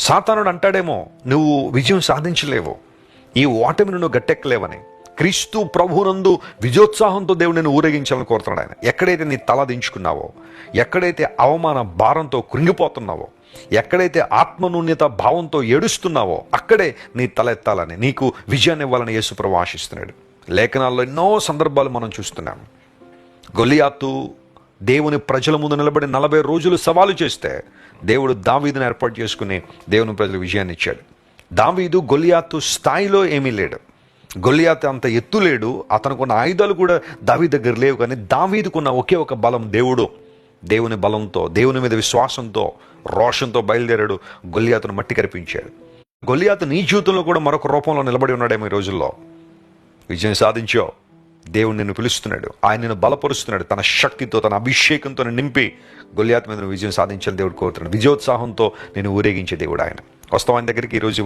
సాతానుడు అంటాడేమో నువ్వు విజయం సాధించలేవు, ఈ ఓటమిని నువ్వు గట్టెక్కలేవని. క్రీస్తు ప్రభువునందు విజయోత్సాహంతో దేవుడు నేను ఊరేగించాలని కోరుతున్నాడు ఆయన. ఎక్కడైతే నీ తల దించుకున్నావో, ఎక్కడైతే అవమాన భారంతో కృంగిపోతున్నావో, ఎక్కడైతే ఆత్మనూన్యత భావంతో ఏడుస్తున్నావో, అక్కడే నీ తల ఎత్తాలని, నీకు విజయాన్ని ఇవ్వాలని యేసు ప్రభువు ఆశిస్తున్నాడు. లేఖనాల్లో ఎన్నో సందర్భాలు మనం చూస్తున్నాం. గొలియాతు దేవుని ప్రజల ముందు నిలబడి 40 రోజులు సవాలు చేస్తే దేవుడు దావీదును ఏర్పాటు చేసుకుని దేవుని ప్రజలకు విజయాన్ని ఇచ్చాడు. దావీదు గొలియాతు స్థాయిలో ఏమీ లేడు, గొలియాతు అంత ఎత్తు లేడు, అతనుకున్న ఆయుధాలు కూడా దావీదు దగ్గర లేవు. కానీ దావీదుకున్న ఒకే ఒక బలం దేవుని బలంతో, దేవుని మీద విశ్వాసంతో, రోషంతో బయలుదేరాడు, గొలియాతును మట్టి కరిపించాడు. గొలియాతు నీ జీవితంలో కూడా మరొక రూపంలో నిలబడి ఉన్నాడేమో ఈ రోజుల్లో. విజయం సాధించో, దేవుడు నిన్ను పిలుస్తున్నాడు, ఆయన నిన్ను బలపరుస్తున్నాడు, తన శక్తితో, తన అభిషేకంతో నింపి గొలియాతు మీద విజయం సాధించాలని దేవుడు కోరుతున్నాడు. విజయోత్సాహంతో నేను ఊరేగించే దేవుడు ఆయన. వస్తాం ఆయన దగ్గరికి ఈరోజు.